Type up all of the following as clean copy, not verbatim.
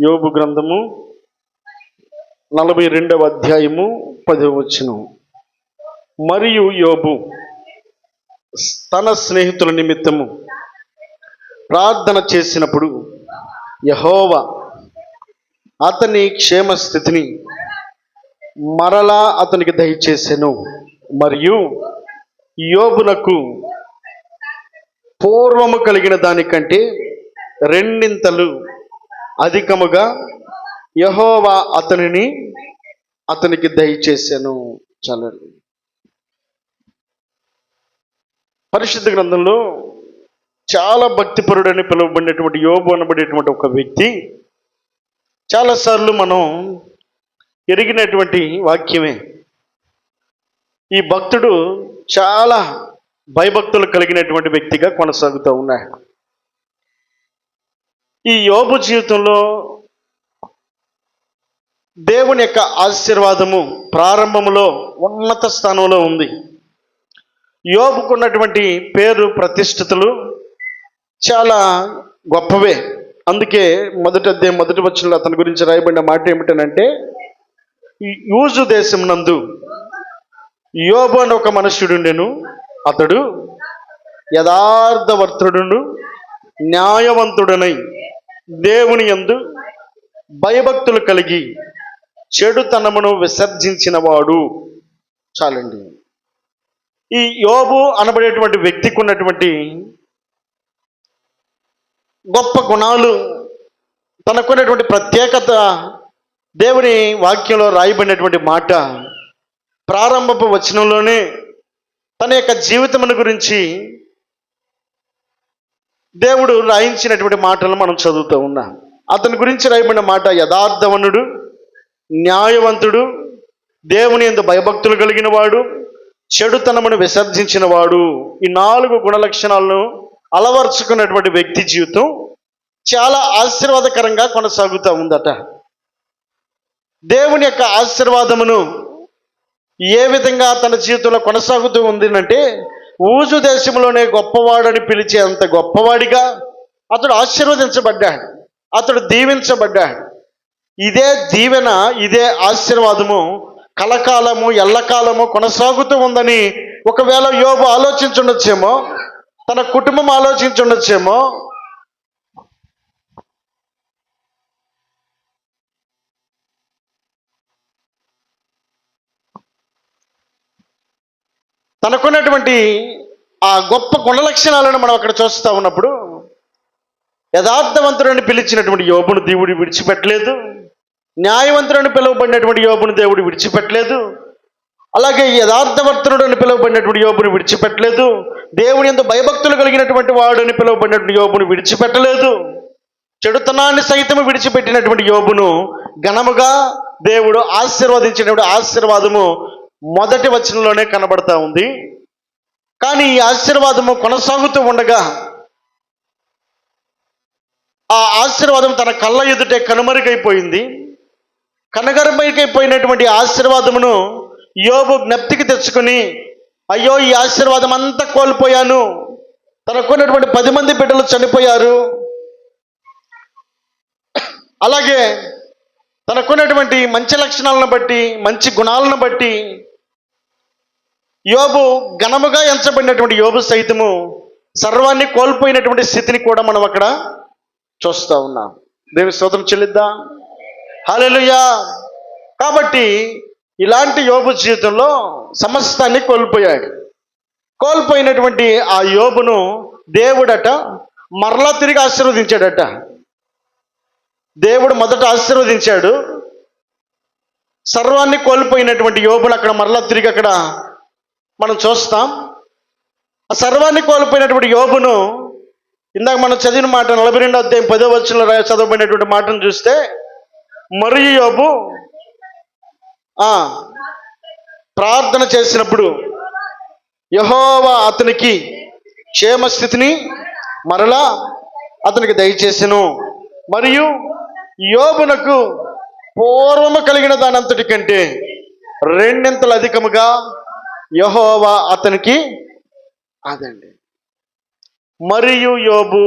యోబు గ్రంథము 42వ అధ్యాయము 10వ వచనం. మరియు యోబు తన స్నేహితుల నిమిత్తము ప్రార్థన చేసినప్పుడు యెహోవా అతని క్షేమస్థితిని మరలా అతనికి దయచేసెను. మరియు యోబునకు పూర్వము కలిగిన దానికంటే రెండింతలు అధికముగా యెహోవా అతనికి దయచేసెను. చాలండి. పరిశుద్ధ గ్రంథంలో చాలా భక్తిపరుడని పిలువబడినటువంటి యోబు అనబడేటువంటి ఒక వ్యక్తి, చాలాసార్లు మనం ఎరిగినటువంటి వాక్యమే. ఈ భక్తుడు చాలా భయభక్తులు కలిగినటువంటి వ్యక్తిగా కొనసాగుతూ ఉన్నాడు. ఈ యోబు జీవితంలో దేవుని యొక్క ఆశీర్వాదము ప్రారంభంలో ఉన్నత స్థానంలో ఉంది. యోబుకున్నటువంటి పేరు ప్రతిష్ఠితులు చాలా గొప్పవే. అందుకే మొదటి వచనంలో అతని గురించి రాయబడిన మాట ఏమిటనంటే, యూజు దేశం నందు యోబు అని ఒక మనుష్యుడుండెను. అతడు యథార్థవర్తుడును న్యాయవంతుడనై దేవుని యందు భయభక్తులు కలిగి చెడుతనమును విసర్జించిన వాడు. చాలండి. ఈ యోబు అనబడేటువంటి వ్యక్తికి ఉన్నటువంటి గొప్ప గుణాలు, తనకున్నటువంటి ప్రత్యేకత దేవుని వాక్యంలో రాయబడినటువంటి మాట ప్రారంభపు వచనంలోనే తన యొక్క జీవితమును గురించి దేవుడు రాయించినటువంటి మాటలు మనం చదువుతూ ఉన్నాం. అతని గురించి రాయబడిన మాట యథార్థవనుడు, న్యాయవంతుడు, దేవుని యందు భయభక్తులు కలిగిన వాడు, చెడుతనమును విసర్జించిన వాడు. ఈ 4 గుణలక్షణాలను అలవర్చుకున్నటువంటి వ్యక్తి జీవితం చాలా ఆశీర్వాదకరంగా కొనసాగుతూ ఉందట. దేవుని యొక్క ఆశీర్వాదమును ఏ విధంగా తన జీవితంలో కొనసాగుతూ ఉంది అంటే, ఊజు దేశంలోనే గొప్పవాడని పిలిచే అంత గొప్పవాడిగా అతడు ఆశీర్వదించబడ్డాడు, అతడు దీవించబడ్డాడు. ఇదే దీవెన, ఇదే ఆశీర్వాదము కలకాలము ఎల్లకాలము కొనసాగుతూ ఉందని ఒకవేళ యోబు ఆలోచించుండొచ్చేమో, తన కుటుంబం ఆలోచించుండొచ్చేమో. తనకున్నటువంటి ఆ గొప్ప గుణలక్షణాలను మనం అక్కడ చూస్తూ ఉన్నప్పుడు, యథార్థవంతుడని పిలిచినటువంటి యోబును దేవుడు విడిచిపెట్టలేదు, న్యాయవంతుడని పిలువబడినటువంటి యోబును దేవుడు విడిచిపెట్టలేదు, అలాగే యథార్థవర్తనుడని పిలువబడినటువంటి యోబును విడిచిపెట్టలేదు, దేవుని యందు భయభక్తులు కలిగినటువంటి వాడని పిలువబడినటువంటి యోబును విడిచిపెట్టలేదు, చెడుతనాన్ని సైతము విడిచిపెట్టినటువంటి యోబును ఘనముగా దేవుడు ఆశీర్వదించినటువంటి ఆశీర్వాదము మొదటి వచనంలోనే కనబడతా ఉంది. కానీ ఈ ఆశీర్వాదము కొనసాగుతూ ఉండగా ఆ ఆశీర్వాదం తన కళ్ళ ఎదుటే కనుమరుగైపోయింది. కనుమరుగైపోయినటువంటి ఆశీర్వాదమును యోబు జ్ఞప్తికి తెచ్చుకుని, అయ్యో ఈ ఆశీర్వాదం అంతా కోల్పోయాను, తనకున్నటువంటి 10 మంది బిడ్డలు చనిపోయారు, అలాగే తనకున్నటువంటి మంచి లక్షణాలను బట్టి, మంచి గుణాలను బట్టి యోబు ఘనముగా ఎంచబడినటువంటి యోబు సైతము సర్వాన్ని కోల్పోయినటువంటి స్థితిని కూడా మనం అక్కడ చూస్తూ ఉన్నాం. దేవుని స్తోత్రం చెల్లిద్దాం. హల్లెలూయా. కాబట్టి ఇలాంటి యోబు జీవితంలో సమస్తాన్ని కోల్పోయాడు. కోల్పోయినటువంటి ఆ యోబును దేవుడట మరలా తిరిగి ఆశీర్వదించాడట. దేవుడు మొదట ఆశీర్వదించాడు. సర్వాన్ని కోల్పోయినటువంటి యోబును అక్కడ మరలా తిరిగి అక్కడ మనం చూస్తాం. ఆ సర్వాన్ని కోల్పోయినటువంటి యోబును ఇందాక మనం చదివిన మాట 42వ అధ్యాయం 10వ వచనంలో చదవబడినటువంటి మాటను చూస్తే, మరియు యోబు ప్రార్థన చేసినప్పుడు యెహోవా అతనికి క్షేమస్థితిని మరలా అతనికి దయచేసెను. మరియు యోబునకు పూర్వము కలిగిన దానంతటి కంటే రెండింతలు అధికముగా యెహోవా అతనికి అదండి. మరియు యోబు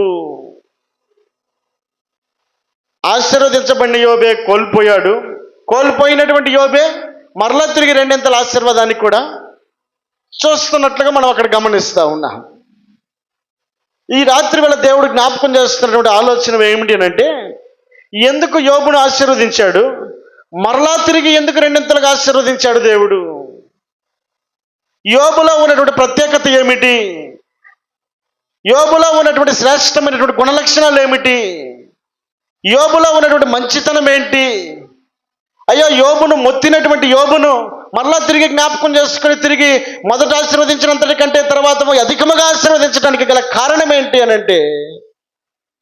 ఆశీర్వదించబడిన యోబే కోల్పోయాడు. కోల్పోయినటువంటి యోబే మరలా తిరిగి రెండింతల ఆశీర్వాదాన్ని కూడా చూస్తున్నట్లుగా మనం అక్కడ గమనిస్తూ ఉన్నాం. ఈ రాత్రి వేళ దేవుడు జ్ఞాపకం చేస్తున్నటువంటి ఆలోచన ఏమిటి అంటే, ఎందుకు యోబును ఆశీర్వదించాడు, మరలా తిరిగి ఎందుకు రెండింతలుగా ఆశీర్వదించాడు దేవుడు? యోబులో ఉన్నటువంటి ప్రత్యేకత ఏమిటి? యోబులో ఉన్నటువంటి శ్రేష్టమైనటువంటి గుణలక్షణాలు ఏమిటి? యోబులో ఉన్నటువంటి మంచితనం ఏంటి? అయ్యో, యోబును మొత్తినటువంటి యోబును మరలా తిరిగి జ్ఞాపకం చేసుకుని తిరిగి మొదట ఆశీర్వదించినంతటి కంటే తర్వాత అధికముగా ఆశీర్వదించడానికి గల కారణం ఏంటి అని అంటే,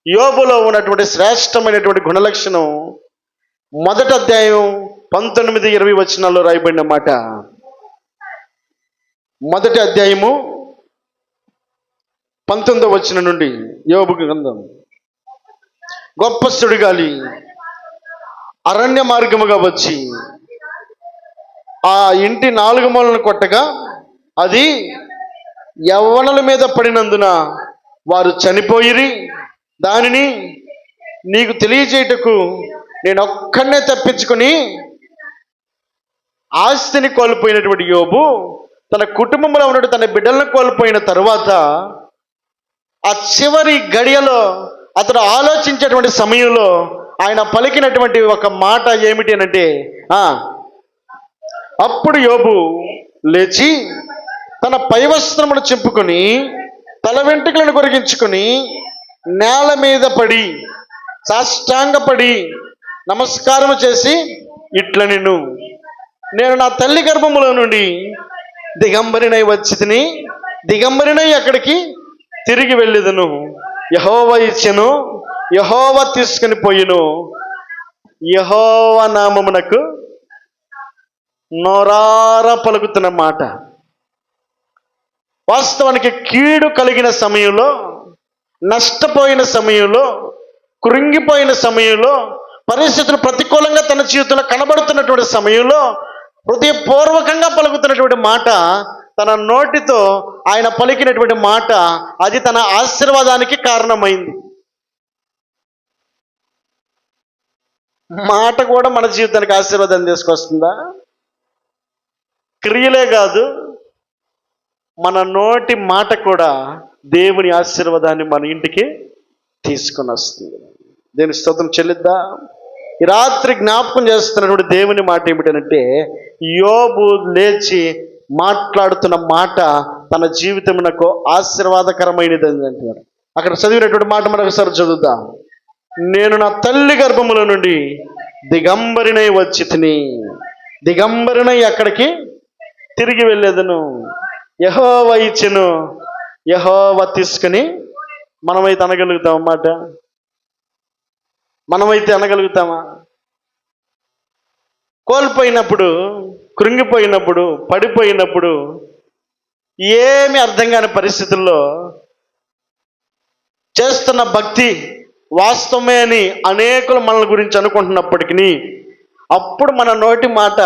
యోబులో ఉన్నటువంటి శ్రేష్టమైనటువంటి గుణలక్షణం మొదటి అధ్యాయం 19-20 వచనాల్లో రాయబడిన మాట. మొదటి అధ్యాయము 19వ వచనం నుండి యోబు గ్రంథం. గొప్ప సుడిగాలి అరణ్య మార్గముగా వచ్చి ఆ ఇంటి 4 మూలలను కొట్టగా అది యవ్వనుల మీద పడినందున వారు చనిపోయిరి. దానిని నీకు తెలియజేయటకు నేను ఒక్కడనే తప్పించుకొని ఆస్తిని కోల్పోయినటువంటి యోబు తన కుటుంబంలో ఉన్నట్టు తన బిడ్డలను కోల్పోయిన తరువాత ఆ చివరి గడియలో అతడు ఆలోచించేటువంటి సమయంలో ఆయన పలికినటువంటి ఒక మాట ఏమిటి అనంటే, అప్పుడు యోబు లేచి తన పైవస్త్రమును చింపుకొని తల వెంట్రుకలను కొరిగించుకొని నేల మీద పడి సాష్టాంగపడి నమస్కారం చేసి ఇట్లా నేను నా తల్లి గర్భములో నుండి దిగంబరినై వచ్చి తిని దిగంబరినై అక్కడికి తిరిగి వెళ్ళేదను. యెహోవా ఇచ్చెను, యెహోవా తీసుకుని పోయిను, యెహోవా నామమునకు నోరారా పలుకుతున్న మాట. వాస్తవానికి కీడు కలిగిన సమయంలో, నష్టపోయిన సమయంలో, కృంగిపోయిన సమయంలో, పరిస్థితులు ప్రతికూలంగా తన జీవితంలో కనబడుతున్నటువంటి సమయంలో హృదయపూర్వకంగా పలుకుతున్నటువంటి మాట, తన నోటితో ఆయన పలికినటువంటి మాట, అది తన ఆశీర్వాదానికి కారణమైంది. మాట కూడా మన జీవితానికి ఆశీర్వాదాన్ని తీసుకొస్తుందా? క్రియలే కాదు, మన నోటి మాట కూడా దేవుని ఆశీర్వాదాన్ని మన ఇంటికి తీసుకొని వస్తుంది. దేని స్తోత్రం చెల్లిద్దా? ఈ రాత్రి జ్ఞాపకం చేస్తున్నటువంటి దేవుని మాట ఏమిటంటే, యోబు లేచి మాట్లాడుతున్న మాట తన జీవితమునకు ఆశీర్వాదకరమైనది అని అంటున్నాడు. అక్కడ చదివినటువంటి మాట మరొకసారి చదువుదాం. నేను నా తల్లి గర్భముల నుండి దిగంబరినై వచ్చి తిని దిగంబరినై అక్కడికి తిరిగి వెళ్ళేదను. యెహోవా ఇచ్చెను, యెహోవా తీసుకుని. మనమైతే అనగలుగుతాం అన్నమాట? మనమైతే అనగలుగుతామా? కోల్పోయినప్పుడు, కృంగిపోయినప్పుడు, పడిపోయినప్పుడు, ఏమి అర్థం కాని పరిస్థితుల్లో చేస్తున్న భక్తి వాస్తవమే అని అనేకులు మన గురించి అనుకుంటున్నప్పటికీ, అప్పుడు మన నోటి మాట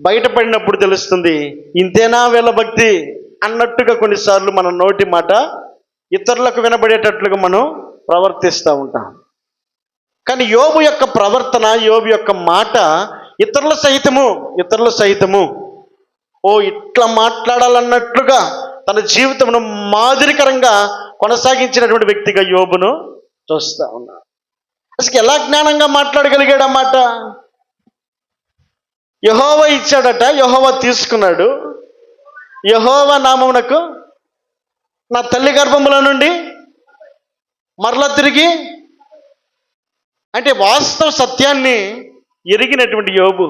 బయటపడినప్పుడు తెలుస్తుంది, ఇంతేనా వీళ్ళ భక్తి అన్నట్టుగా కొన్నిసార్లు మన నోటి మాట ఇతరులకు వినబడేటట్లుగా మనం ప్రవర్తిస్తూ ఉంటాం. కానీ యోబు యొక్క ప్రవర్తన, యోబు యొక్క మాట ఇతరులు సహితము ఇట్లా మాట్లాడాలన్నట్లుగా తన జీవితమును మాదిరికరంగా కొనసాగించినటువంటి వ్యక్తిగా యోబును చూస్తా ఉన్నా. అసలు ఎలా జ్ఞానంగా మాట్లాడగలిగాడన్నమాట? యెహోవా ఇచ్చాడట, యెహోవా తీసుకున్నాడు. యెహోవా నామమునకు నా తల్లి గర్భములో నుండి మరలా తిరిగి అంటే వాస్తవ సత్యాన్ని ఎరిగినటువంటి యోబు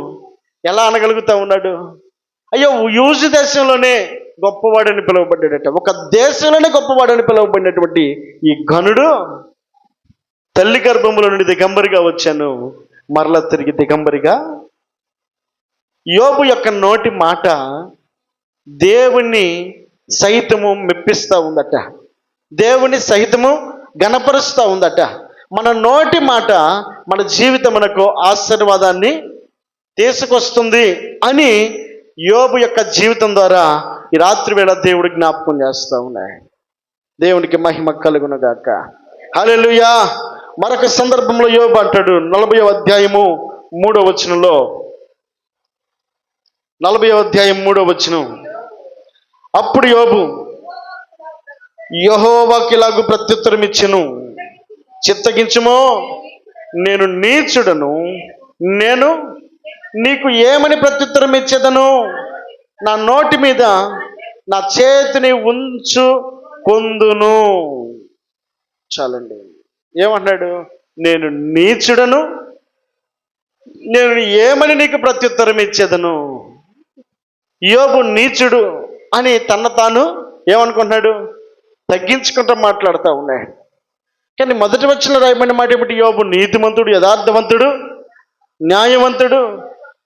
ఎలా అనగలుగుతా ఉన్నాడు? అయ్యో, యూజు దేశంలోనే గొప్పవాడని పిలువబడ్డాడట. ఒక దేశంలోనే గొప్పవాడని పిలువబడినటువంటి ఈ ఘనుడు తల్లి గర్భముల నుండి దిగంబరిగా వచ్చాను, మరలా తిరిగి దిగంబరిగా. యోబు యొక్క నోటి మాట దేవుణ్ణి సహితము మెప్పిస్తూ ఉందట, దేవుని సహితము గణపరుస్తూ ఉందట. మన నోటి మాట మన జీవితమునకు ఆశీర్వాదాన్ని తీసుకొస్తుంది అని యోబు యొక్క జీవితం ద్వారా ఈ రాత్రి వేళ దేవుడు జ్ఞాపకం చేస్తూ ఉన్నాయి. దేవునికి మహిమ కలుగును గాక. హల్లెలూయా. మరొక సందర్భంలో యోబు అంటాడు 40వ అధ్యాయము 3వ వచనంలో, 40వ అధ్యాయం 3వ వచనం, అప్పుడు యోబు యెహోవాకు ఇలాగు ప్రత్యుత్తరం ఇచ్చెను, చిత్తగించుమో, నేను నీచుడను, నేను నీకు ఏమని ప్రత్యుత్తరం ఇచ్చేదను? నా నోటి మీద నా చేతిని ఉంచు కొందును. చాలండి. ఏమన్నాడు? నేను నీచుడను, నేను ఏమని నీకు ప్రత్యుత్తరం ఇచ్చేదను? యోబు నీచుడు అని తన తాను ఏమనుకుంటున్నాడు? తగ్గించుకుంటూ మాట్లాడుతూ ఉన్నాడు. కానీ మొదటి వచ్చిన రాయబడిన మాట ఏమిటి? యోబు నీతిమంతుడు, యథార్థవంతుడు, న్యాయవంతుడు,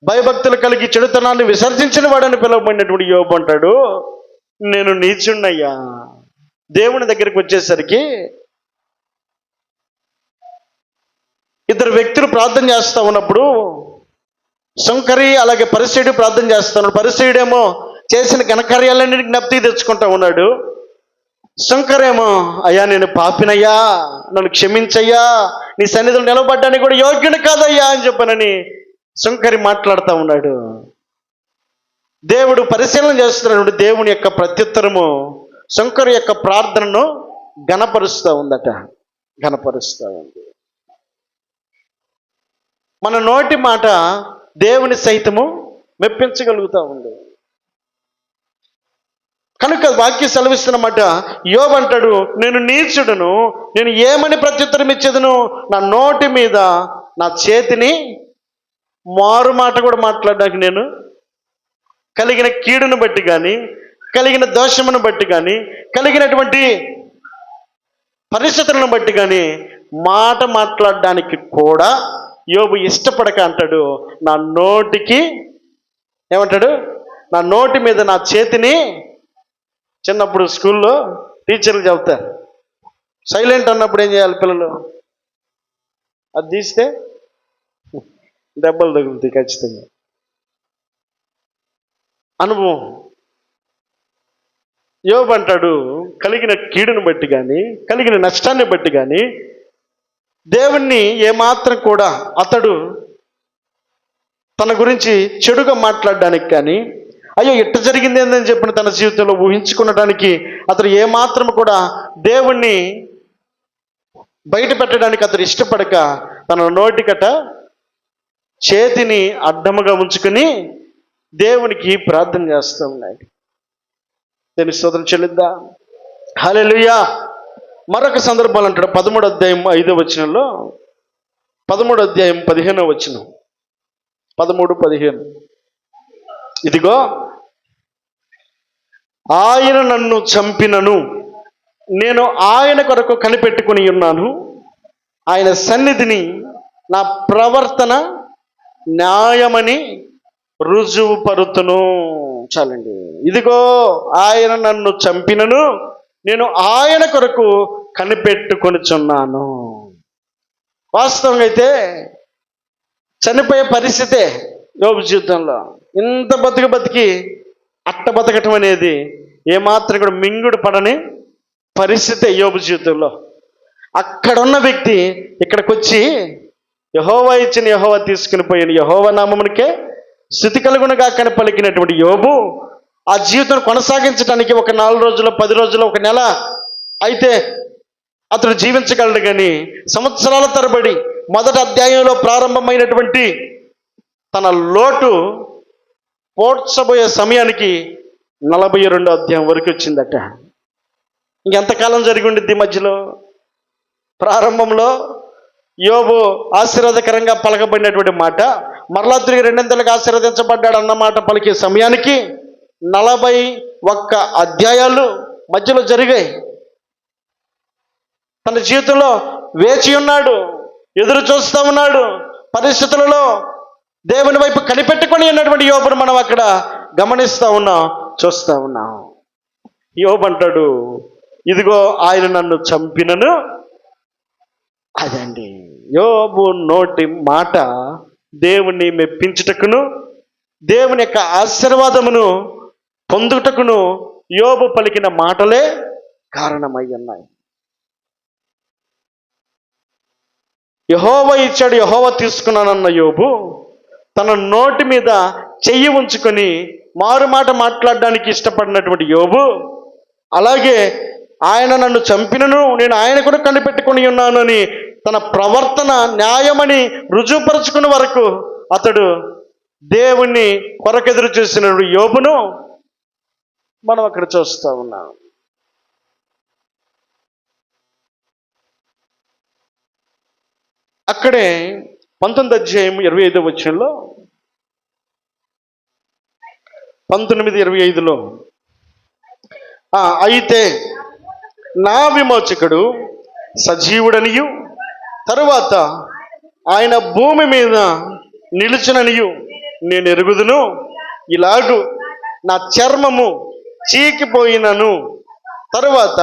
భయభక్తులు కలిగి చెడుతనాన్ని విసర్జించిన వాడని పిలువబడినటువంటి యోబు అంటాడు, నేను నీచున్నయ్యా. దేవుని దగ్గరికి వచ్చేసరికి ఇద్దరు వ్యక్తులు ప్రార్థన చేస్తూ ఉన్నప్పుడు, శంకరి అలాగే పరిసయుడు ప్రార్థన చేస్తున్నాడు. పరిసయుడేమో చేసిన ఘనకార్యాలన్నీ జ్ఞప్తికి తెచ్చుకుంటా ఉన్నాడు. శంకరేమో, అయ్యా నేను పాపినయ్యా, నన్ను క్షమించయ్యా, నీ సన్నిధిలో నిలబడ్డానికి కూడా యోగ్యుని కాదయ్యా అని చెప్పనని శంకరి మాట్లాడుతూ ఉన్నాడు. దేవుడు పరిశీలన చేస్తున్నాడు. దేవుని యొక్క ప్రత్యుత్తరము శంకరు యొక్క ప్రార్థనను ఘనపరుస్తూ ఉందట, ఘనపరుస్తూ ఉంది. మన నోటి మాట దేవుని సైతము మెప్పించగలుగుతూ ఉంది. కనుక వాక్యం సెలవిస్తున్నమాట, యోబు అంటాడు, నేను నీచుడను, నేను ఏమని ప్రత్యుత్తరం ఇచ్చేదను? నా నోటి మీద నా చేతిని మారు మాట కూడా మాట్లాడడానికి నేను కలిగిన కీడును బట్టి కానీ, కలిగిన దోషమును బట్టి కానీ, కలిగినటువంటి పరిస్థితులను బట్టి కానీ మాట మాట్లాడడానికి కూడా యోబు ఇష్టపడక అంటాడు, నా నోటికి ఏమంటాడు? నా నోటి మీద నా చేతిని. చిన్నప్పుడు స్కూల్లో టీచర్లు చెబుతారు, సైలెంట్ అన్నప్పుడు ఏం చేయాలి పిల్లలు? అది తీస్తే దెబ్బలు తగులుతాయి ఖచ్చితంగా. అనుభవం. యోబు అంటాడు, కలిగిన కీడును బట్టి కానీ, కలిగిన నష్టాన్ని బట్టి కానీ దేవుణ్ణి ఏమాత్రం కూడా అతడు తన గురించి చెడుగా మాట్లాడడానికి కానీ, అయ్యో ఇట్ట జరిగింది ఏందని చెప్పిన తన జీవితంలో ఊహించుకునడానికి అతడు ఏమాత్రం కూడా దేవుణ్ణి బయట పెట్టడానికి అతడు ఇష్టపడక తన నోటికట చేతిని అడ్డముగా ఉంచుకుని దేవునికి ప్రార్థన చేస్తూ ఉన్నాడు. దీని స్తోత్రం చెల్లిద్దా? హల్లెలూయా. మరొక సందర్భాలు అంటాడు 13వ అధ్యాయం 5వ వచనంలో, 13వ అధ్యాయం 15వ వచనం, 13-15, ఇదిగో ఆయన నన్ను చంపినను నేను ఆయన కొరకు కనిపెట్టుకుని ఉన్నాను, ఆయన సన్నిధిని నా ప్రవర్తన న్యాయమని రుజువు పరుతును. చాలండి. ఇదిగో ఆయన నన్ను చంపినను నేను ఆయన కొరకు కనిపెట్టుకొనిచున్నాను. వాస్తవంగా అయితే చనిపోయే పరిస్థితే యోబు జీవితంలో. ఇంత బతికి అట్ట బతకటం అనేది ఏమాత్రం కూడా మింగుడు పడని పరిస్థితే యోబు జీవితంలో. అక్కడున్న వ్యక్తి ఇక్కడికి వచ్చి యెహోవా ఇచ్చిన యెహోవా తీసుకుని పోయిన యెహోవా నామమునికే స్తుతి కలుగునుగా కానీ పలికినటువంటి యోబు ఆ జీవితం కొనసాగించడానికి ఒక 4 రోజులు, 10 రోజులు, ఒక నెల అయితే అతడు జీవించగలడు. కానీ సంవత్సరాల తరబడి మొదటి అధ్యాయంలో ప్రారంభమైనటువంటి తన లోటు పోడ్చబోయే సమయానికి 42వ అధ్యాయం వరకు వచ్చిందట. ఇంకెంతకాలం జరిగి ఉండిద్ది మధ్యలో? ప్రారంభంలో యోబు ఆశీర్వాదకరంగా పలకబడినటువంటి మాట మరలా తిరిగి 200లుగా ఆశీర్వదించబడ్డాడు అన్నమాట పలికే సమయానికి 41 అధ్యాయాలు మధ్యలో జరిగాయి. తన జీవితంలో వేచి ఉన్నాడు, ఎదురు చూస్తూ ఉన్నాడు. పరిస్థితులలో దేవుని వైపు కనిపెట్టుకొని ఉన్నటువంటి యోబును మనం అక్కడ గమనిస్తూ ఉన్నాం, చూస్తూ ఉన్నాం. యోబు అంటాడు, ఇదిగో ఆయన నన్ను చంపినను. అదండి యోబు నోటి మాట దేవుణ్ణి మెప్పించుటకును, దేవుని యొక్క ఆశీర్వాదమును పొందుటకును యోబు పలికిన మాటలే కారణమై ఉన్నాయి. యెహోవా ఇచ్చాడు, యెహోవా తీసుకున్నానన్న యోబు తన నోటి మీద చెయ్యి ఉంచుకొని మారు మాట మాట్లాడడానికి ఇష్టపడినటువంటి యోబు, అలాగే ఆయన నన్ను చంపినను నేను ఆయన కూడా కనిపెట్టుకుని ఉన్నాను అని తన ప్రవర్తన న్యాయమని రుజువుపరుచుకున్న వరకు అతడు దేవుణ్ణి కొరకెదురు చూసిన యోబును మనం అక్కడ చూస్తూ ఉన్నాం. అక్కడే 19:25 19:25 అయితే నా విమోచకుడు సజీవుడనియు తరువాత ఆయన భూమి మీద నిలుచుననియు నేను ఎరుగుదును. ఇలాగు నా చర్మము చీకిపోయినను తరువాత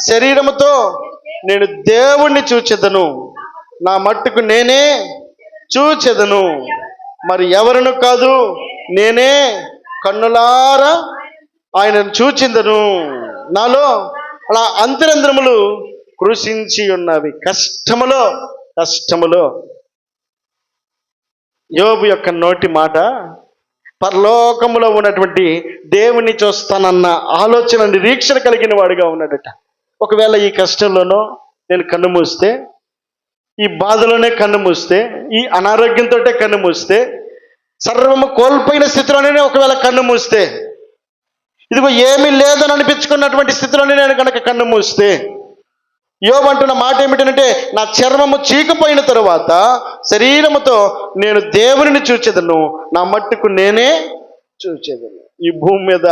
శరీరముతో నేను దేవుణ్ణి చూచెదను, నా మట్టుకు నేనే చూచెదను, మరి ఎవరును కాదు, నేనే కన్నులారా ఆయనను చూచిందను. నాలో అలా అంతరంధ్రములు కృషించి ఉన్నవి. కష్టములో యోబు యొక్క నోటి మాట పరలోకములో ఉన్నటువంటి దేవుణ్ణి చూస్తానన్న ఆలోచన నిరీక్షణ కలిగిన వాడుగా ఉన్నాడట. ఒకవేళ ఈ కష్టంలోనో నేను కన్ను మూస్తే, ఈ బాధలోనే కన్ను మూస్తే, ఈ అనారోగ్యంతో కన్ను మూస్తే, సర్వము కోల్పోయిన స్థితిలోనే ఒకవేళ కన్ను మూస్తే, ఇదిగో ఏమీ లేదని అనిపించుకున్నటువంటి స్థితిలోనే నేను కనుక కన్ను మూస్తే, యోబు అంటున్న మాట ఏమిటంటే నా చర్మము చీకిపోయిన తరువాత శరీరముతో నేను దేవునిని చూచెదను, నా మట్టుకు నేనే చూచెదను. ఈ భూమి మీద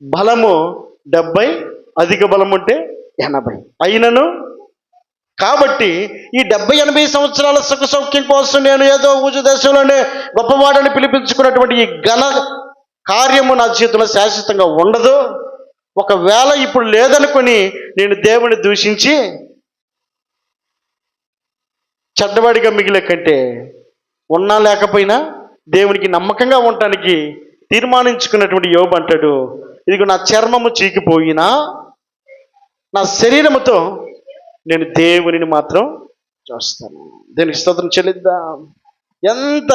బలము 70, అధిక బలం ఉంటే 80 అయినను, కాబట్టి ఈ 70-80 సంవత్సరాల సుఖ సౌఖ్యం కోసం నేను ఏదో ఊజు దేశంలోనే గొప్పవాడని పిలిపించుకున్నటువంటి ఈ ఘన కార్యము నా జీవితంలో శాశ్వతంగా ఉండదు. ఒకవేళ ఇప్పుడు లేదనుకొని నేను దేవుని దూషించి చెడ్డవాడిగా మిగిలే కంటే ఉన్నా లేకపోయినా దేవునికి నమ్మకంగా ఉండటానికి తీర్మానించుకున్నటువంటి యోబు అంటాడు, ఇదిగో నా చర్మము చీకిపోయినా నా శరీరముతో నేను దేవునిని మాత్రం చూస్తాను. దేనికి స్తోత్రం చెల్లిద్దాం. ఎంత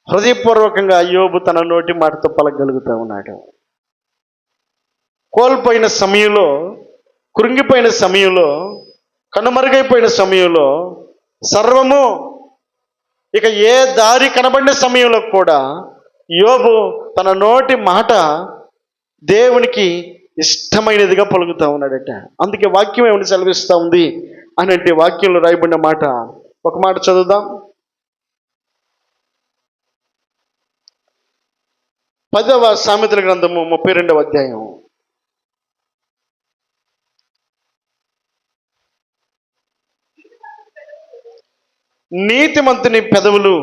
హృదయపూర్వకంగా యోబు తన నోటి మాటతో పలకగలుగుతూ ఉన్నాడు. కోల్పోయిన సమయంలో, కృంగిపోయిన సమయంలో, కనుమరుగైపోయిన సమయంలో, సర్వము ఇక ఏ దారి కనబడిన సమయంలో కూడా యోబు తన నోటి మాట దేవునికి ఇష్టమైనదిగా పలుకుతూ ఉన్నాడట. అందుకే వాక్యం ఏమని సెలవిస్తూ ఉంది అని అంటే, వాక్యంలో రాయబడిన మాట ఒక మాట చదువుదాం. 10వ సామెతల గ్రంథము 32వ అధ్యాయం. నీతిమంతుని పెదవులు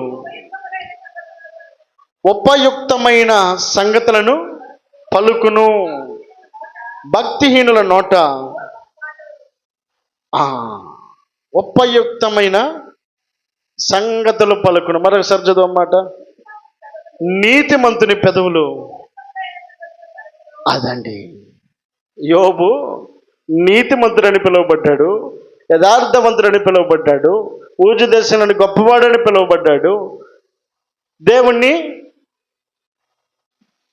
ఉపయుక్తమైన సంగతులను పలుకును, భక్తిహీనుల నోట ఉపయుక్తమైన సంగతులు పలుకును. మరొకసారి చదువు అన్నమాట. నీతిమంతుని పెదవులు, అదండి యోబు నీతిమంతుడని పిలువబడ్డాడు, యథార్థవంతుడని పిలువబడ్డాడు, ఊజు దేశంలోని గొప్పవాడని పిలువబడ్డాడు. దేవుణ్ణి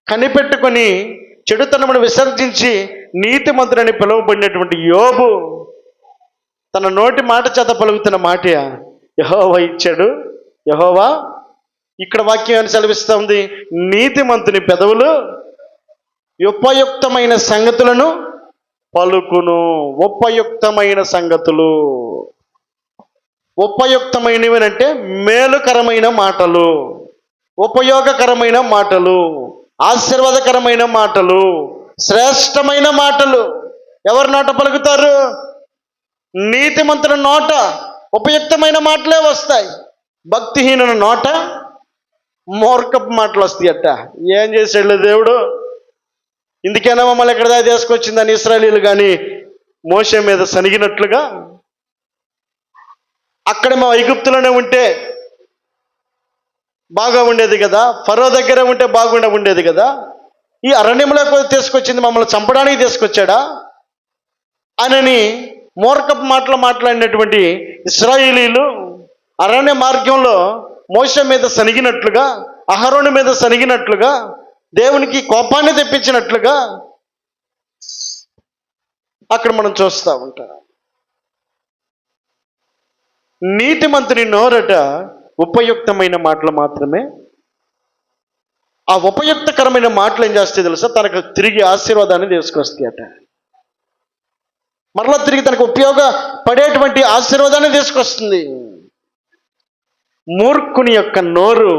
కనిపెట్టుకొని చెడుతనమును విసర్జించి నీతిమంతుడని పిలువబడినటువంటి యోబు తన నోటి మాట చేత పలుకుతున్న మాట యెహోవా ఇచ్చాడు. యెహోవా ఇక్కడ వాక్యాన్ని సెలవిస్తూ ఉంది, నీతిమంతుని పెదవులు ఉపయుక్తమైన సంగతులను పలుకును. ఉపయుక్తమైన సంగతులు, ఉపయుక్తమైనవి అంటే మేలుకరమైన మాటలు, ఉపయోగకరమైన మాటలు, ఆశీర్వాదకరమైన మాటలు, శ్రేష్టమైన మాటలు ఎవరి నోట పలుకుతారు? నీతిమంతుల నోట ఉపయుక్తమైన మాటలే వస్తాయి. భక్తిహీనుల నోట మూర్ఖపు మాటలు వస్తాయట. ఏం చేసాడు దేవుడు? ఇందుకైనా మమ్మల్ని ఎక్కడ దాకా తీసుకొచ్చిందని ఇశ్రాయేలీయులు కానీ మోషే మీద సనిగినట్లుగా, అక్కడ మా ఐగుప్తులోనే ఉంటే బాగా ఉండేది కదా, ఫరో దగ్గర ఉంటే బాగుండా ఉండేది కదా, ఈ అరణ్యంలో తీసుకొచ్చింది మమ్మల్ని చంపడానికి తీసుకొచ్చాడా అని మూర్ఖపు మాటలు మాట్లాడినటువంటి ఇశ్రాయేలీలు అరణ్య మార్గంలో మోషే మీద సనిగినట్లుగా, అహరోను మీద సనిగినట్లుగా, దేవునికి కోపాన్ని తెప్పించినట్లుగా అక్కడ మనం చూస్తూ ఉంటాం. నీతిమంతుని నోరట ఉపయుక్తమైన మాటలు మాత్రమే. ఆ ఉపయుక్తకరమైన మాటలు ఏం చేస్తే తెలుసా, తనకు తిరిగి ఆశీర్వాదాన్ని తీసుకొస్తాయట. మరలా తిరిగి తనకు ఉపయోగపడేటువంటి ఆశీర్వాదాన్ని తీసుకొస్తుంది. మూర్ఖుని యొక్క నోరు,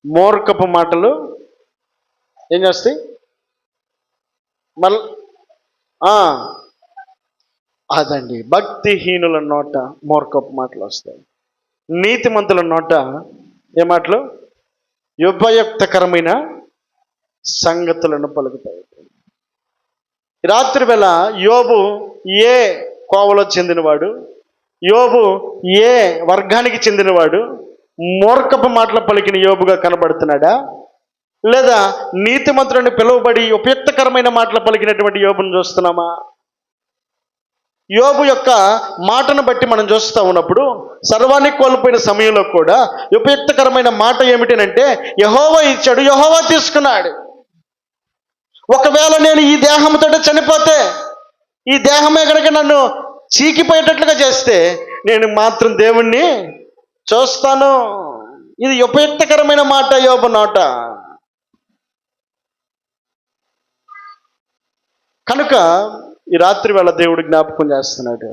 మూర్ఖపు మాటలు ఏం చేస్తాయి? అదండి, భక్తిహీనుల నోట మూర్ఖపు మాటలు వస్తాయి. నీతిమంతుల నోట ఏ మాటలు? ఉపయుక్తకరమైన సంగతులను పలుకుతాయి. రాత్రి వేళ యోబు ఏ కోవలో చెందినవాడు, యోబు ఏ వర్గానికి చెందినవాడు? మూర్ఖపు మాటలు పలికిన యోబుగా కనబడుతున్నాడా, లేదా నీతిమంతులని పిలువబడి ఉపయుక్తకరమైన మాటలు పలికినటువంటి యోబును చూస్తున్నామా? యోబు యొక్క మాటను బట్టి మనం చూస్తూ ఉన్నప్పుడు సర్వాన్ని కోల్పోయిన సమయంలో కూడా ఉపయుక్తకరమైన మాట ఏమిటంటే, యెహోవా ఇచ్చాడు, యెహోవా తీసుకున్నాడు. ఒకవేళ నేను ఈ దేహంతో చనిపోతే, ఈ దేహమే కనుక నన్ను చీకిపోయేటట్లుగా చేస్తే, నేను మాత్రం దేవుణ్ణి చూస్తాను. ఇది ఉపయుక్తకరమైన మాట యోబు నోట. కనుక ఈ రాత్రి వేళ దేవుడు జ్ఞాపకం చేస్తున్నాడు.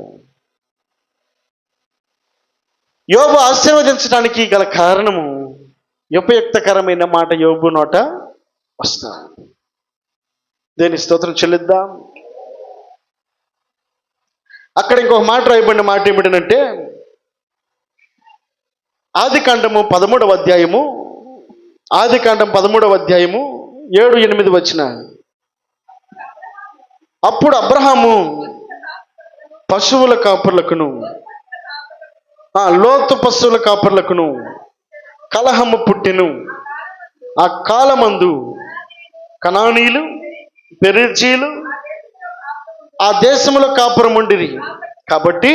యోబు ఆశీర్వదించడానికి గల కారణము ఉపయుక్తకరమైన మాట యోబు నోట వస్తా. దేని స్తోత్రం చెల్లిద్దాం. అక్కడ ఇంకొక మాట రాయబడిన మాట ఏమిటంటే, ఆదికాండము 13వ అధ్యాయము 7-8 వచనాలు. అప్పుడు అబ్రహాము పశువుల కాపర్లకును, లోతు పశువుల కాపర్లకును కలహము పుట్టెను. ఆ కాలమందు కనానీయులు, పెరిజీలు ఆ దేశములో కాపురం ఉండిరి. కాబట్టి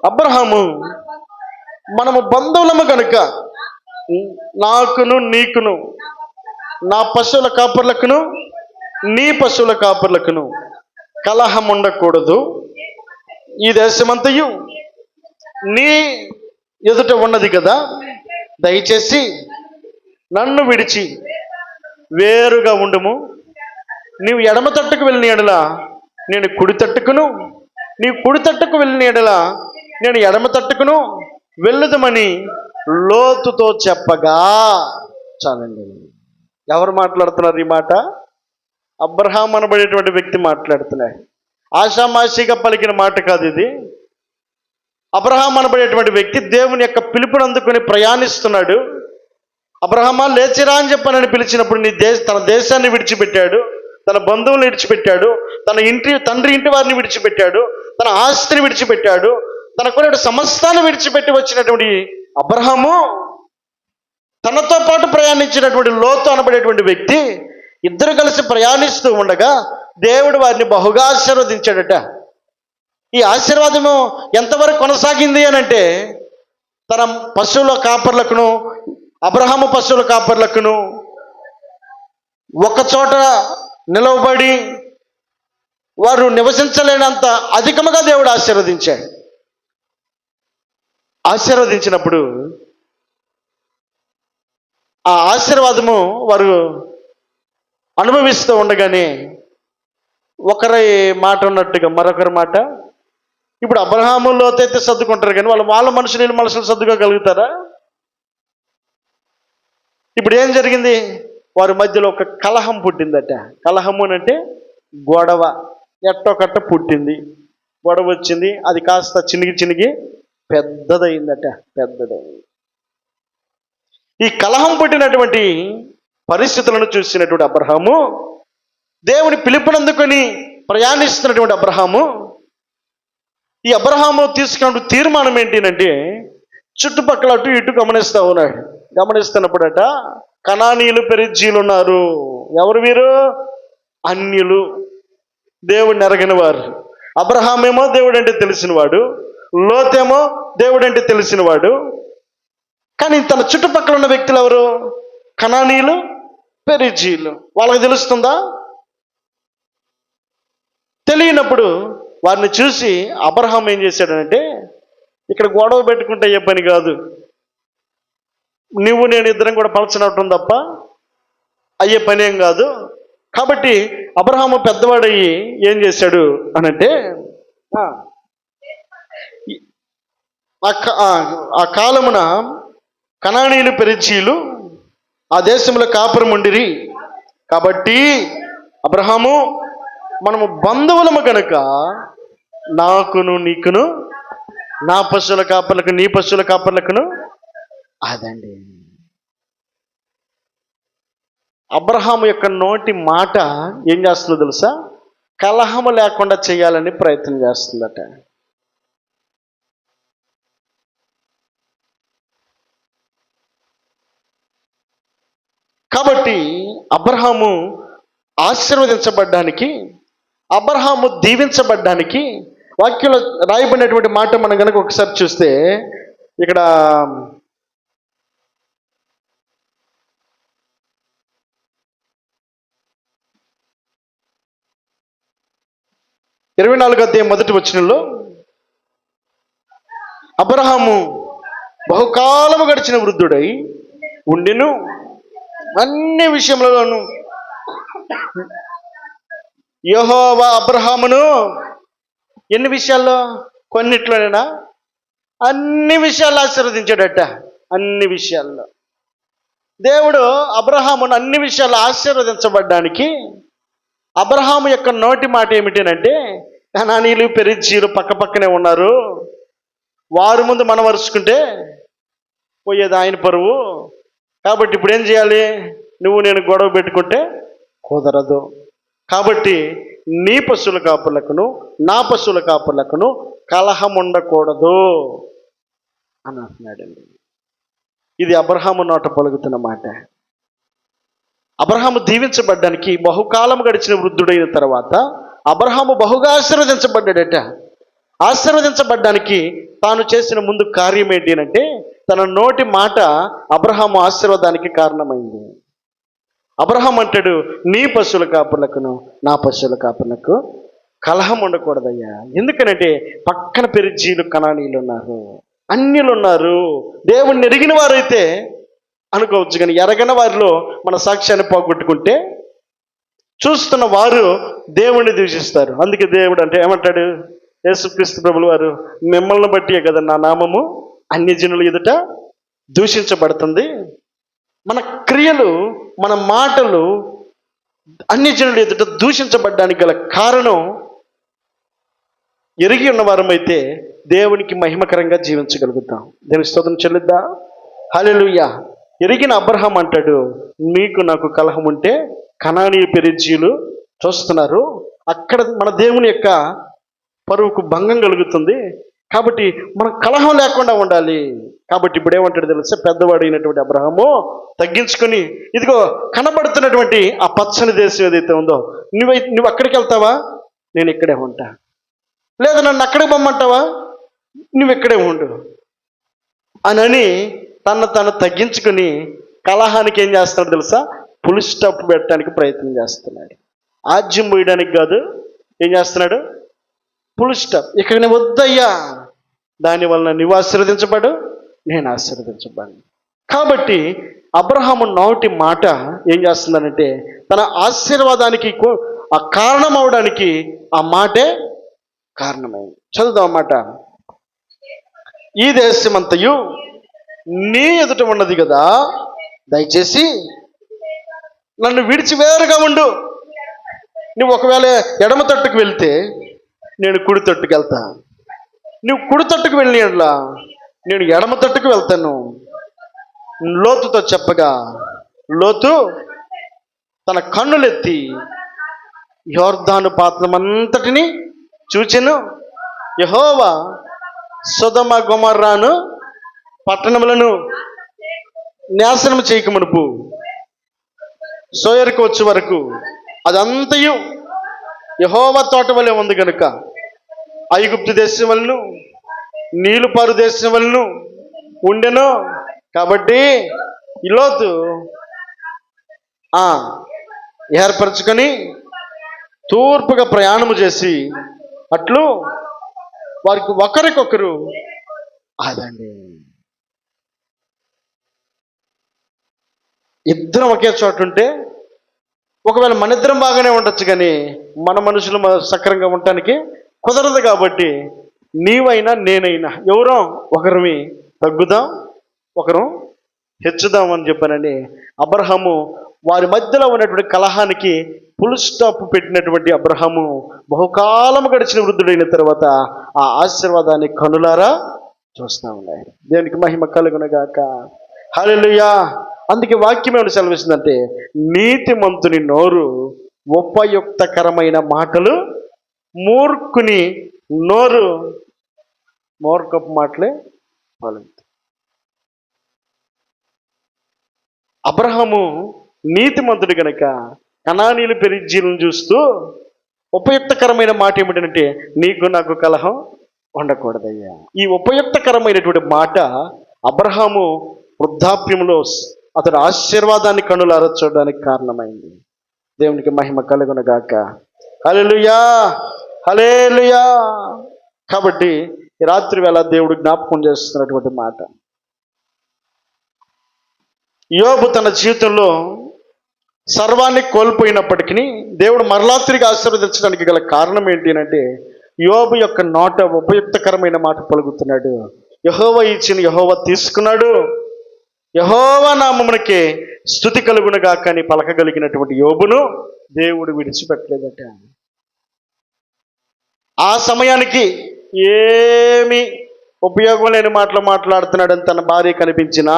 అబ్రహాము, మనము బంధువులము కనుక నాకును నీకును, నా పశువుల కాపర్లకును నీ పశువుల కాపర్లకును కలహం ఉండకూడదు. ఈ దేశమంతయు నీ ఎదుట ఉన్నది కదా, దయచేసి నన్ను విడిచి వేరుగా ఉండుము. నీవు ఎడమ తట్టుకు వెళ్ళిన ఎడల నేను కుడి తట్టుకును, నీవు కుడి తట్టుకు వెళ్ళిన ఎడల నేను ఎడమ తట్టుకును వెళ్ళుదమని లోతుతో చెప్పగా. చాలండి. ఎవరు మాట్లాడుతున్నారు ఈ మాట? అబ్రహాం అనబడేటువంటి వ్యక్తి మాట్లాడుతున్నాడు. ఆషామాషిగా పలికిన మాట కాదు ఇది. అబ్రహాం అనబడేటువంటి వ్యక్తి దేవుని యొక్క పిలుపుని అందుకుని ప్రయాణిస్తున్నాడు. అబ్రహామా లేచిరా అని చెప్పనని పిలిచినప్పుడు తన దేశాన్ని విడిచిపెట్టాడు, తన బంధువులను విడిచిపెట్టాడు, తన తండ్రి ఇంటి వారిని విడిచిపెట్టాడు, తన ఆస్తిని విడిచిపెట్టాడు, తనకున్న సమస్తాన్ని విడిచిపెట్టి వచ్చినటువంటి అబ్రహాము తనతో పాటు ప్రయాణించినటువంటి లోతు అనబడేటువంటి వ్యక్తి ఇద్దరు కలిసి ప్రయాణిస్తూ ఉండగా దేవుడు వారిని బహుగా ఆశీర్వదించాడట. ఈ ఆశీర్వాదము ఎంతవరకు కొనసాగింది అనంటే, తన పశువుల కాపర్లకును అబ్రహాము పశువుల కాపర్లకును ఒకచోట నిలవబడి వారు నివసించలేనంత అధికముగా దేవుడు ఆశీర్వదించాడు. ఆశీర్వదించినప్పుడు ఆ ఆశీర్వాదము వారు అనుభవిస్తూ ఉండగానే ఒకరి మాట ఉన్నట్టుగా మరొకరి మాట. ఇప్పుడు అబ్రహాము లోతైతే సర్దుకుంటారు, కానీ వాళ్ళ మనుషులు సర్దుకోగలుగుతారా? ఇప్పుడు ఏం జరిగింది? వారి మధ్యలో ఒక కలహం పుట్టిందట. కలహము అంటే గొడవ, ఎట్టొకట్ట పుట్టింది, గొడవ వచ్చింది. అది కాస్త చినిగి పెద్దదైందట. ఈ కలహం పుట్టినటువంటి పరిస్థితులను చూసినటువంటి అబ్రహాము, దేవుని పిలుపునందుకొని ప్రయాణిస్తున్నటువంటి అబ్రహాము, ఈ అబ్రహాము తీసుకున్న తీర్మానం ఏంటంటే, చుట్టుపక్కల అటు ఇటు గమనిస్తూ ఉన్నాడు. గమనిస్తున్నప్పుడట కనానీయులు, పెరిజీలు ఉన్నారు. ఎవరు వీరు? అన్యులు, దేవుణ్ణి ఎరగని వారు. అబ్రహామేమో దేవుడు అంటే తెలిసినవాడు, లోతేమో దేవుడు అంటే తెలిసినవాడు. కానీ తన చుట్టుపక్కల ఉన్న వ్యక్తులు ఎవరు? కనానీయులు, పెరిజీలు. వాళ్ళకి తెలుస్తుందా? తెలియనప్పుడు వారిని చూసి అబ్రహాం ఏం చేశాడనంటే, ఇక్కడ గొడవ పెట్టుకుంటే అయ్యే పని కాదు, నువ్వు నేను ఇద్దరం కూడా పలచనవటం తప్ప అయ్యే పని ఏం కాదు. కాబట్టి అబ్రహాము పెద్దవాడయ్యి ఏం చేశాడు అనంటే, ఆ కాలమున కనానీయులు, పెరిజీలు ఆ దేశంలో కాపురం ఉండిరి. కాబట్టి అబ్రహాము, మనము బంధువులము కనుక నాకును నీకును, నా పశువుల కాపర్లకు నీ పశువుల కాపర్లకును అదండి. అబ్రహాము యొక్క నోటి మాట ఏం చేస్తుందో తెలుసా? కలహము లేకుండా చేయాలని ప్రయత్నం చేస్తుందట. కాబట్టి అబ్రహాము ఆశీర్వదించబడ్డానికి, అబ్రహాము దీవించబడ్డానికి వాక్యంలో రాయబడినటువంటి మాట మనం కనుక ఒకసారి చూస్తే, ఇక్కడ 24వ అధ్యాయం మొదటి వచనంలో, అబ్రహాము బహుకాలము గడిచిన వృద్ధుడై ఉండెను, అన్ని విషయములలోను యెహోవా అబ్రహామును, ఎన్ని విషయాల్లో? కొన్నిట్లోనేనా? అన్ని విషయాల్లో ఆశీర్వదించాడట. అన్ని విషయాల్లో దేవుడు అబ్రహామును అన్ని విషయాల్లో ఆశీర్వదించబడ్డానికి అబ్రహాము యొక్క నోటి మాట ఏమిటంటే, కనానీయులు, పెరిజీలు పక్క పక్కనే ఉన్నారు, వారి ముందు మనం వరుసుకుంటే పోయేది ఆయన పరువు. కాబట్టి ఇప్పుడు ఏం చేయాలి? నువ్వు నేను గొడవ పెట్టుకుంటే కుదరదు. కాబట్టి నీ పశువుల కాపులకును నా పశువుల కాపులకును కలహం ఉండకూడదు అని అంటున్నాడండి. ఇది అబ్రహాము నోట పలుకుతున్న మాట. అబ్రహాము దీవించబడ్డానికి బహుకాలం గడిచిన వృద్ధుడైన తర్వాత అబ్రహాము బహుగా ఆశీర్వదించబడ్డాడట. ఆశీర్వదించబడ్డానికి తాను చేసిన ముందు కార్యం ఏంటి అంటే, తన నోటి మాట అబ్రహాము ఆశీర్వాదానికి కారణమైంది. అబ్రహాం అంటాడు, నీ పశువుల కాపులకును నా పశువుల కాపులకు కలహం ఉండకూడదయ్యా. ఎందుకనంటే పక్కన పెరిజీలు, కనానీయులు ఉన్నారు, అన్యులు ఉన్నారు. దేవుణ్ణి ఎరిగిన వారైతే అనుకోవచ్చు, కానీ ఎరగని వారిలో మన సాక్ష్యాన్ని పోగొట్టుకుంటే చూస్తున్న వారు దేవుణ్ణి దూషిస్తారు. అందుకే దేవుడు అంటే ఏమంటాడు? యేసుక్రీస్తు ప్రభులు వారు, మిమ్మల్ని బట్టియే కదా నా నామము అన్య జనుల ఎదుట దూషించబడుతుంది. మన క్రియలు, మన మాటలు అన్య జనుల ఎదుట దూషించబడ్డానికి గల కారణం, ఎరిగి ఉన్న వారమైతే దేవునికి మహిమకరంగా జీవించగలుగుతాం. దేవుని స్తోత్రం చెల్లిద్దా? హల్లెలూయా. ఎరిగిన అబ్రహాం అంటాడు, నీకు నాకు కలహం ఉంటే కనానీయ పెరిజీలు చూస్తున్నారు, అక్కడ మన దేవుని యొక్క పరువుకు భంగం కలుగుతుంది. కాబట్టి మనం కలహం లేకుండా ఉండాలి. కాబట్టి ఇప్పుడు ఏమంటాడు తెలుసా? పెద్దవాడు అయినటువంటి అబ్రహాము తగ్గించుకొని, ఇదిగో కనబడుతున్నటువంటి ఆ పచ్చని దేశం ఏదైతే ఉందో, నువ్వు అక్కడికి వెళ్తావా? నేను ఇక్కడే ఉంటా. లేదా నన్ను అక్కడికి పొమ్మంటావా? నువ్వు ఇక్కడే ఉండు అని తను తగ్గించుకుని కలహానికి ఏం చేస్తున్నాడు తెలుసా? ఫుల్ స్టాప్ పెట్టడానికి ప్రయత్నం చేస్తున్నాడు. ఆజ్యం పోయడానికి కాదు, ఏం చేస్తున్నాడు? Full stop. ఇక్కడ నేను వద్దయ్యా, దానివల్ల నువ్వు ఆశీర్వదించబడు, నేను ఆశీర్వదించబడి. కాబట్టి అబ్రహాము నోటి మాట ఏం చేస్తుందనంటే, తన ఆశీర్వాదానికి ఆ కారణం అవడానికి ఆ మాటే కారణమైంది. చదువుదాం అన్నమాట. ఈ దేశమంతయు నీ ఎదుట ఉన్నది కదా, దయచేసి నన్ను విడిచి వేరుగా ఉండు. నువ్వు ఒకవేళ ఎడమ తట్టుకు వెళ్తే నేను కుడి తట్టుకు వెళ్తా, నువ్వు కుడి తట్టుకు వెళ్ళినట్లా నేను ఎడమ తట్టుకు వెళ్తాను. లోతుతో చెప్పగా లోతు తన కన్నులెత్తి యోర్దాను పాత్రమంతటిని చూచెను. యెహోవా సొదొమ గొమొర్రాను పట్టణములను నాశనం చేయకమునుపు సోయరుకు వచ్చే వరకు అదంతయు యెహోవా తోట వలె ఉంది కనుక ఐగుప్తు దేశం వలన నీళ్లు పారు దేశం వలన ఉండెను. కాబట్టి ఈ లోతు ఏర్పరచుకొని తూర్పుగా ప్రయాణము చేసి అట్లు వారికి ఒకరికొకరు అదండి ఇద్దరం ఒకే చోట ఉంటే ఒకవేళ మన ఇద్దరం బాగానే ఉండొచ్చు, కానీ మన మనుషులు సక్రంగా ఉండటానికి కుదరదు. కాబట్టి నీవైనా నేనైనా ఎవరో ఒకరిని తగ్గుదాం, ఒకరు హెచ్చుదాం అని చెప్పానని అబ్రహాము వారి మధ్యలో ఉన్నటువంటి కలహానికి ఫుల్ స్టాప్ పెట్టినటువంటి అబ్రహాము బహుకాలం గడిచిన వృద్ధుడైన తర్వాత ఆ ఆశీర్వాదాన్ని కనులారా చూస్తా ఉన్నాయి. దేవునికి మహిమ కలుగునగాక. హల్లెలూయా. అందుకే వాక్యం ఏమైనా సెలవిస్తుందంటే, నీతిమంతుని నోరు ఉపయుక్తకరమైన మాటలు, మూర్ఖుని నోరు మూర్ఖపు మాటలే పలుకుతాయి. అబ్రహాము నీతిమంతుడు కనుక కనానీయులు పెరిజీలను చూస్తూ ఉపయుక్తకరమైన మాట ఏమిటంటే, నీకు నాకు కలహం ఉండకూడదయ్యా. ఈ ఉపయుక్తకరమైనటువంటి మాట అబ్రహాము వృద్ధాప్యంలో అతడు ఆశీర్వాదాన్ని కనులారా చూడడానికి కారణమైంది. దేవునికి మహిమ కలుగునగాక. హల్లెలూయా, హల్లెలూయా. కాబట్టి ఈ రాత్రి వేళ దేవుడు జ్ఞాపకం చేస్తున్నటువంటి మాట, యోబు తన జీవితంలో సర్వాన్ని కోల్పోయినప్పటికీ దేవుడు మరలా తిరిగి ఆశీర్వదించడానికి గల కారణం ఏంటి అంటే, యోబు యొక్క నోట ఉపయుక్తకరమైన మాట పలుకుతున్నాడు. యెహోవా ఇచ్చిన యెహోవా తీసుకున్నాడు, యెహోవా నామమునకే స్తుతి కలుగునగా కానీ పలకగలిగినటువంటి యోబును దేవుడు విడిచిపెట్టలేదట. ఆ సమయానికి ఏమి ఉపయోగం లేని మాటలు మాట్లాడుతున్నాడని తన భార్య కనిపించినా,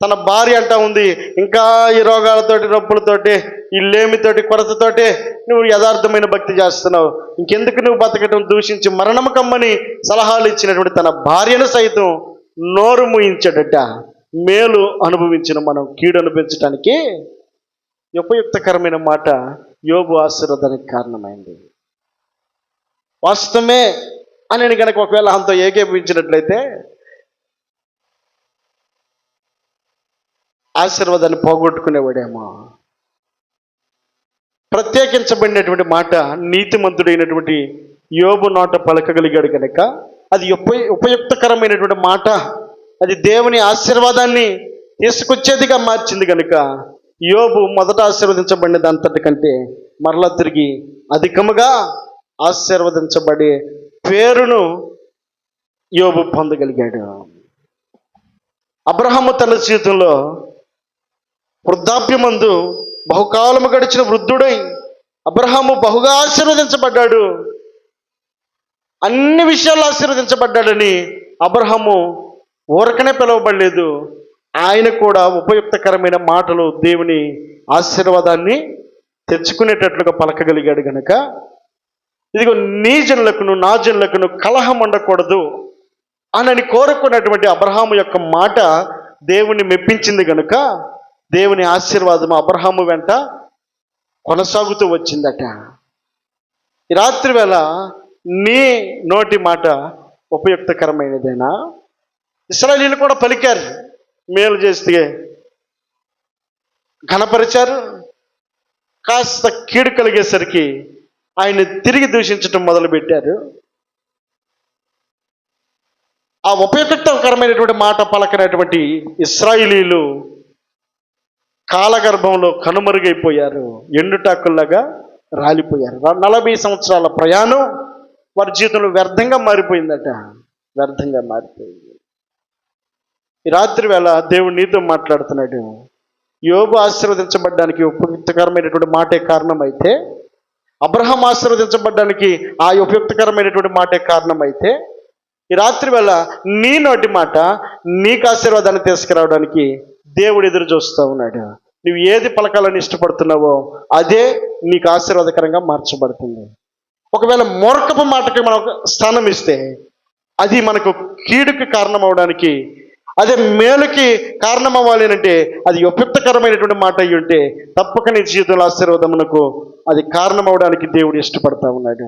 తన భార్య అంటా ఉంది, ఇంకా ఈ రోగాలతోటి, నొప్పులతోటి, ఇల్లేమితోటి, కొరతతోటి నువ్వు యథార్థమైన భక్తి చేస్తున్నావు, ఇంకెందుకు నువ్వు బతకటం, దూషించి మరణము కమ్మని సలహాలు ఇచ్చినటువంటి తన భార్యను సైతం నోరు మూయించాడట. మేలు అనుభవించిన మనం కీడు అనుభవించడానికి ఉపయుక్తకరమైన మాట యోబు ఆశీర్వాదానికి కారణమైంది. వాస్తవమే అని నేను కనుక ఒకవేళ అంత ఏకీభవించినట్లయితే ఆశీర్వాదాన్ని పోగొట్టుకునేవాడేమో. ప్రత్యేకించబడినటువంటి మాట నీతిమంతుడైనటువంటి యోబు నోట పలకగలిగాడు కనుక అది ఉపయుక్తకరమైనటువంటి మాట, అది దేవుని ఆశీర్వాదాన్ని తీసుకొచ్చేదిగా మార్చింది కనుక యోబు మొదట ఆశీర్వదించబడినది అంతటికంటే మరలా తిరిగి అధికముగా ఆశీర్వదించబడే పేరును యోబు పొందగలిగాడు. అబ్రహాము తన జీవితంలో వృద్ధాప్యమందు బహుకాలము గడిచిన వృద్ధుడై అబ్రహాము బహుగా ఆశీర్వదించబడ్డాడు. అన్ని విషయాల్లో ఆశీర్వదించబడ్డాడని అబ్రహాము ఊరకనే పిలువబడలేదు. ఆయన కూడా ఉపయుక్తకరమైన మాటలు దేవుని ఆశీర్వాదాన్ని తెచ్చుకునేటట్లుగా పలకగలిగాడు గనక, ఇదిగో నీ జనులకును నా జనులకును కలహం ఉండకూడదు అని కోరుకున్నటువంటి అబ్రహాము యొక్క మాట దేవుని మెప్పించింది గనుక దేవుని ఆశీర్వాదం అబ్రహాము వెంట కొనసాగుతూ వచ్చిందట. ఈ రాత్రి వేళ నీ నోటి మాట ఉపయుక్తకరమైనదేనా? ఇశ్రాయేలీయులు కూడా పలికారు, మేలు చేస్తే ఘనపరిచారు, కాస్త కీడు కలిగేసరికి ఆయన తిరిగి దూషించటం మొదలుపెట్టారు. ఆ ఉపయుక్తకరమైనటువంటి మాట పలకనటువంటి ఇశ్రాయేలీయులు కాలగర్భంలో కనుమరుగైపోయారు, ఎండుటాకుల్లాగా రాలిపోయారు. 40 సంవత్సరాల ప్రయాణం వారి జీవితంలో వ్యర్థంగా మారిపోయిందట, వ్యర్థంగా మారిపోయింది. ఈ రాత్రి వేళ దేవుడు నీతో మాట్లాడుతున్నాడు. యోబు ఆశీర్వదించబడ్డానికి ఉపయుక్తకరమైనటువంటి మాటే కారణమైతే, అబ్రహాం ఆశీర్వదించబడ్డానికి ఆ ఉపయుక్తకరమైనటువంటి మాటే కారణమైతే, ఈ రాత్రి వేళ నీ నోటి మాట నీకు ఆశీర్వాదాన్ని తీసుకురావడానికి దేవుడు ఎదురు చూస్తూ ఉన్నాడు. నువ్వు ఏది పలకాలని ఇష్టపడుతున్నావో అదే నీకు ఆశీర్వాదకరంగా మార్చబడుతుంది. ఒకవేళ మూర్ఖపు మాటకి మనం స్థానం ఇస్తే అది మనకు కీడుకి కారణం అవడానికి, అదే మేలుకి కారణం అవ్వాలి అంటే అది ఉపయుక్తకరమైనటువంటి మాట అయ్యి ఉంటే తప్పక నీ జీవితంలో ఆశీర్వాదమునకు అది కారణం అవడానికి దేవుడు ఇష్టపడతా ఉన్నాడు.